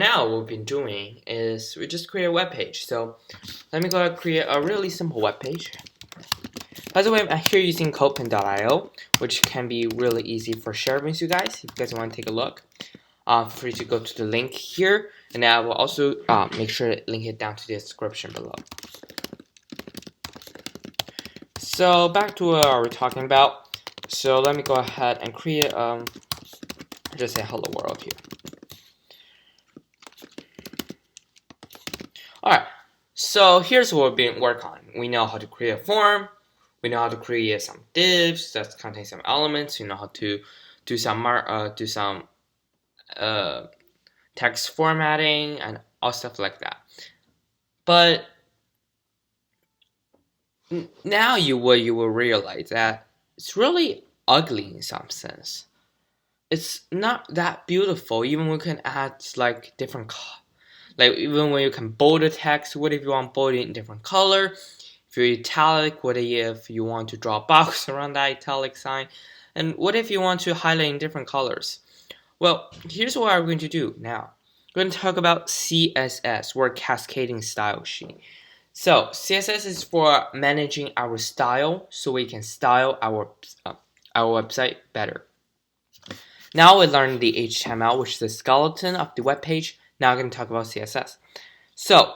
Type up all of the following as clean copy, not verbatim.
now what we've been doing is we just create a web page. So let me go ahead and create a really simple web page. By the way, I'm here using codepen.io, which can be really easy for sharing with you guys. If you guys want to take a look, feel free to go to the link here, and I will also make sure to link it down to the description below. So back to what we're talking about. So let me go ahead and create just say hello world here. Alright, so here's what we've been working on. We know how to create a form. We know how to create some divs that contain some elements. We know how to do some text formatting and all stuff like that. But now you will realize that it's really ugly in some sense. It's not that beautiful. Even we can add like different, like even when you can bold the text. What if you want bold it in different color? If you're italic, what if you want to draw a box around that italic sign? And what if you want to highlight in different colors? Well, here's what we're going to do now. We're going to talk about CSS, or Cascading Style Sheet. So CSS is for managing our style, so we can style our website better. Now we learned the HTML, which is the skeleton of the web page. Now I'm going to talk about CSS. So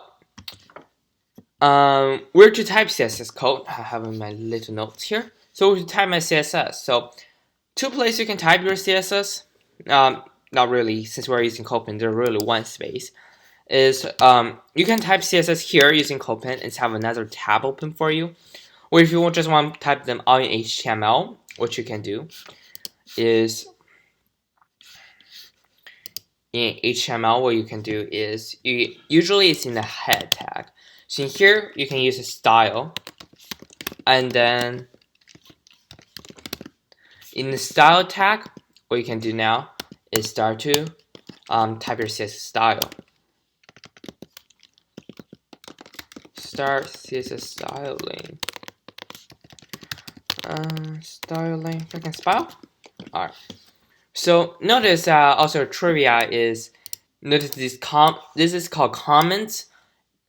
where to type CSS code? I have my little notes here. So where to type my CSS? So two places you can type your CSS. Not really, since we're using Codepen, there's really one space. Is you can type CSS here using Codepen and have another tab open for you. Or if you just want to type them all in HTML, what you can do is in HTML, what you can do is usually it's in the head tag. So in here you can use a style, and then in the style tag, what you can do now is start to type your CSS style. Start CSS styling. Styling. I can spell. All right. So notice also trivia is notice this is called comments.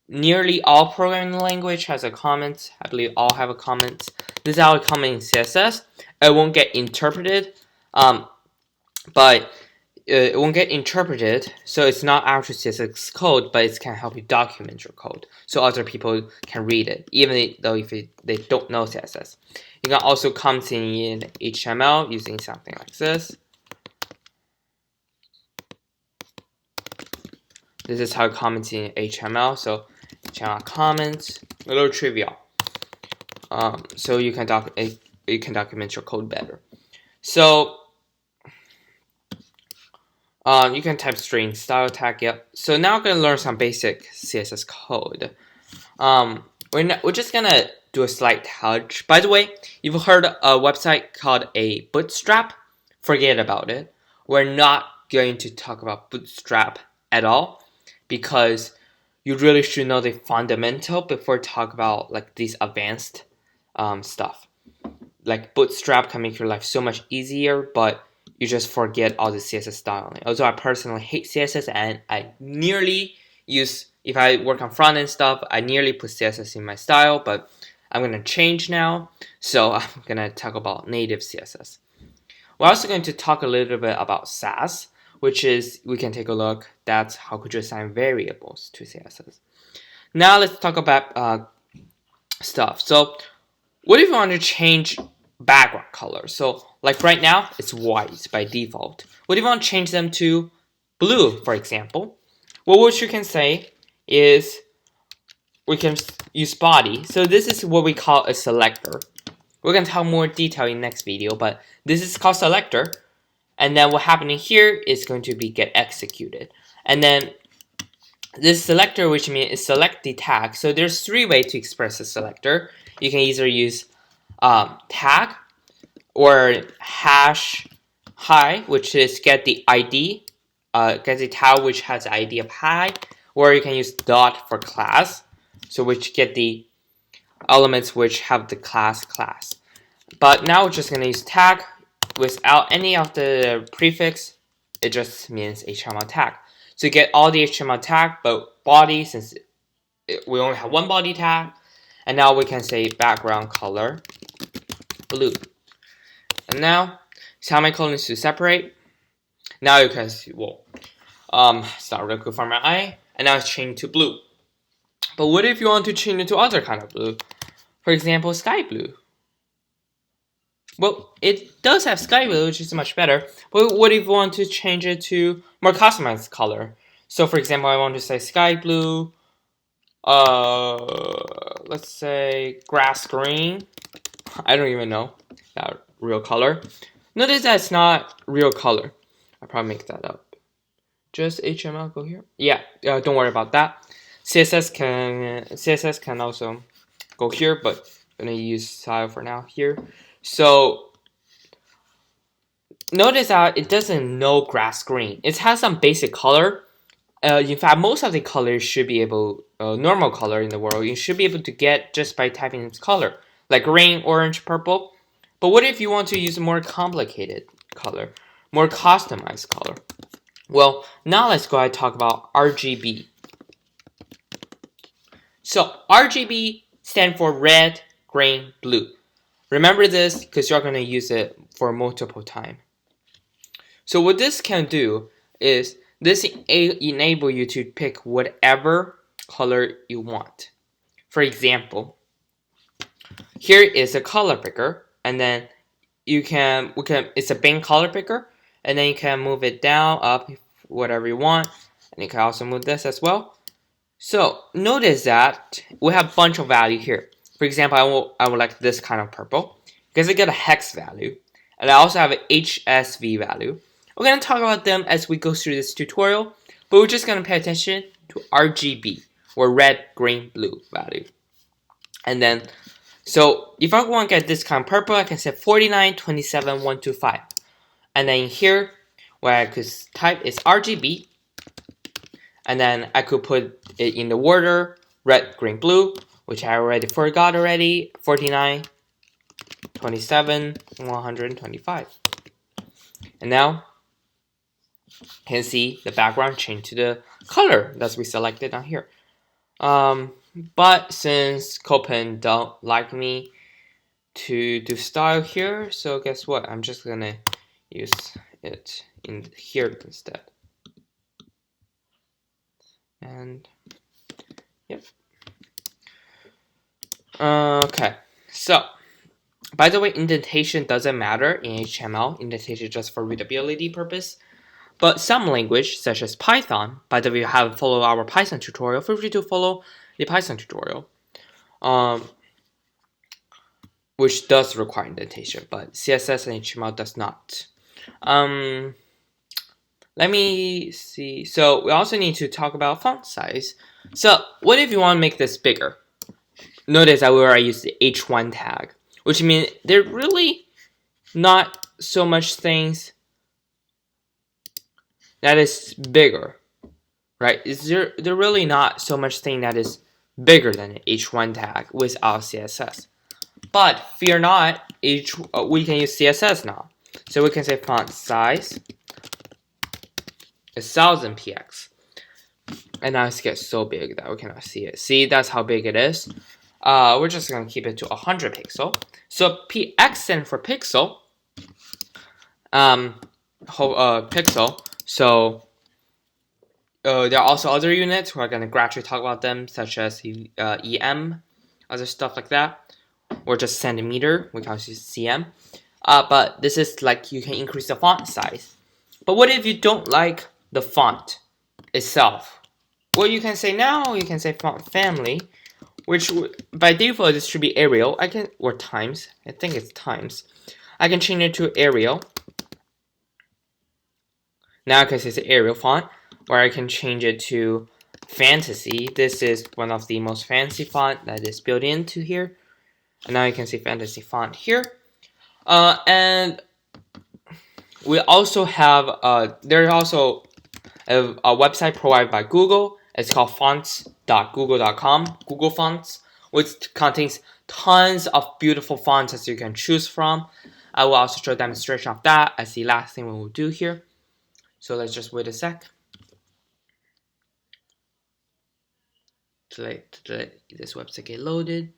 Nearly all programming language has a comment. I believe all have a comment. This is how it comes in CSS. It won't get interpreted, but it won't get interpreted. So it's not actual CSS code, but it can help you document your code so other people can read it, even though if they don't know CSS. You can also comment in HTML using something like this. This is how it comments in HTML. So HTML comments, a little trivial. So you can document your code better. So you can type string style tag. Yep. So now we're gonna learn some basic CSS code. We're just gonna do a slight touch. By the way, you've heard a website called a Bootstrap. Forget about it. We're not going to talk about Bootstrap at all, because you really should know the fundamental before talk about like these advanced stuff. Like Bootstrap can make your life so much easier, but you just forget all the CSS styling. Although I personally hate CSS, and I nearly use, if I work on front end stuff, I nearly put CSS in my style, but I'm gonna change now. So I'm gonna talk about native CSS. We're also going to talk a little bit about Sass, which is, we can take a look. That's how could you assign variables to CSS. Now let's talk about stuff. So what if you want to change background color? So like right now it's white by default. What if you want to change them to blue, for example? Well, what you can say is we can use body. So this is what we call a selector. We're going to talk more detail in next video, but this is called selector. And then what happening here is going to be get executed. And then this selector, which means is select the tag. So there's three ways to express a selector. You can either use tag, or hash hi, which is get the ID, get the tag which has the ID of hi, or you can use dot for class, so which get the elements which have the class. But now we're just going to use tag without any of the prefix. It just means HTML tag. So you get all the HTML tag, but body, since we only have one body tag, and now we can say background color blue. And now semicolons to separate. Now you can see, well, it's not really good for my eye, and now it's changed to blue. But what if you want to change it to other kind of blue? For example, sky blue. Well, it does have sky blue, which is much better. But what if you want to change it to more customized color? So for example, I want to say sky blue, let's say grass green. I don't even know that real color. Notice that it's not real color. I probably make that up. Just HTML, go here. Yeah, don't worry about that. CSS can also go here, but I'm gonna use style for now here. So notice that it doesn't know grass green. It has some basic color. In fact, most of the colors should be able, normal color in the world, you should be able to get just by typing its color, like green, orange, purple. But what if you want to use a more complicated color, more customized color? Well, now let's go ahead and talk about RGB. So RGB stands for red, green, blue. Remember this because you're going to use it for multiple times. So what this can do is this enable you to pick whatever color you want. For example, here is a color picker, and then it's a bin color picker, and then you can move it down, up, whatever you want, and you can also move this as well. So notice that we have a bunch of value here. For example, I would like this kind of purple because I get a hex value, and I also have an HSV value. We're going to talk about them as we go through this tutorial, but we're just going to pay attention to RGB, or red, green, blue value. And then, so if I want to get this kind of purple, I can say 49, 27, 125. And then here, what I could type is RGB, and then I could put it in the order red, green, blue, which I already forgot already, 49, 27, 125. And now, you can see the background change to the color that we selected down here. But since Copen don't like me to do style here, so guess what? I'm just gonna use it in here instead. And yep. Okay, so by the way, indentation doesn't matter in HTML. Indentation is just for readability purpose. But some language, such as Python, by the way, you haven't followed our Python tutorial, feel free to follow the Python tutorial, which does require indentation, but CSS and HTML does not. Let me see. So we also need to talk about font size. So what if you want to make this bigger? Notice that I use the H1 tag, which means there really not so much things that is bigger, right? There really not so much thing that is bigger than an H1 tag without CSS. But fear not, we can use CSS now. So we can say font size 1000 px. And now it's get so big that we cannot see it. See, that's how big it is. We're just going to keep it to 100 pixel. So px stands for pixel. Pixel. So there are also other units. We're going to gradually talk about them, such as EM, other stuff like that, or just centimeter. We can also use cm. But this is like you can increase the font size. But what if you don't like the font itself? Well, you can say now, you can say font family, which by default this should be Arial. Or Times. I think it's Times. I can change it to Arial. Now I can say it's an Arial font, or I can change it to Fantasy. This is one of the most fancy font that is built into here. And now you can see Fantasy font here. And we also have, there's also a website provided by Google. It's called fonts.google.com, Google Fonts, which contains tons of beautiful fonts that you can choose from. I will also show a demonstration of that as the last thing we will do here. So let's just wait a sec. let this website get loaded.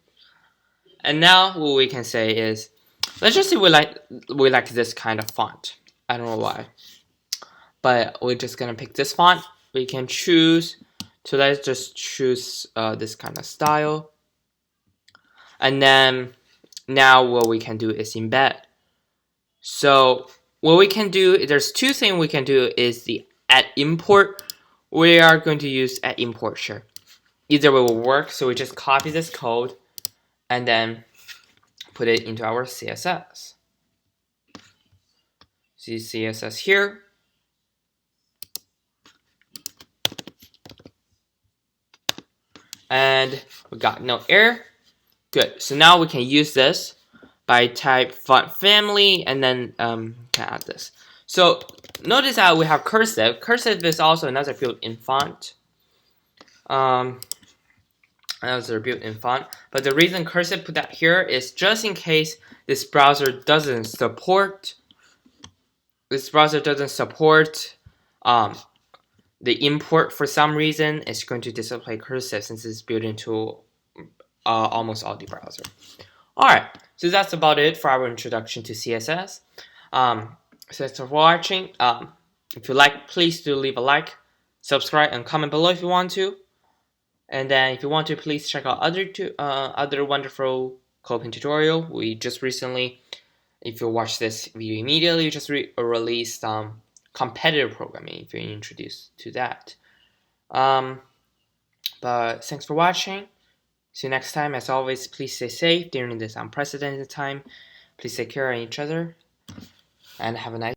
And now what we can say is, let's just say we like this kind of font. I don't know why, but we're just gonna pick this font. We can choose. So let's just choose this kind of style. And then now what we can do is embed. So what we can do, there's two things we can do is the add import. We are going to use add import here. Either way will work. So we just copy this code and then put it into our CSS. See CSS here. And we got no error. Good. So now we can use this by type font family and then can add this. So notice that we have cursive. Cursive is also another built-in font. Another built-in font. But the reason cursive put that here is just in case this browser doesn't support. The import for some reason. It's going to display cursive since it's built into almost all the browser. Alright, so that's about it for our introduction to CSS. Thanks for watching. If you like, please do leave a like, subscribe, and comment below if you want to. And then if you want to, please check out other wonderful coding tutorial. We just recently, if you watch this video immediately, you just released competitive programming if you're introduced to that. But thanks for watching. See you next time. As always, please stay safe during this unprecedented time. Please take care of each other and have a nice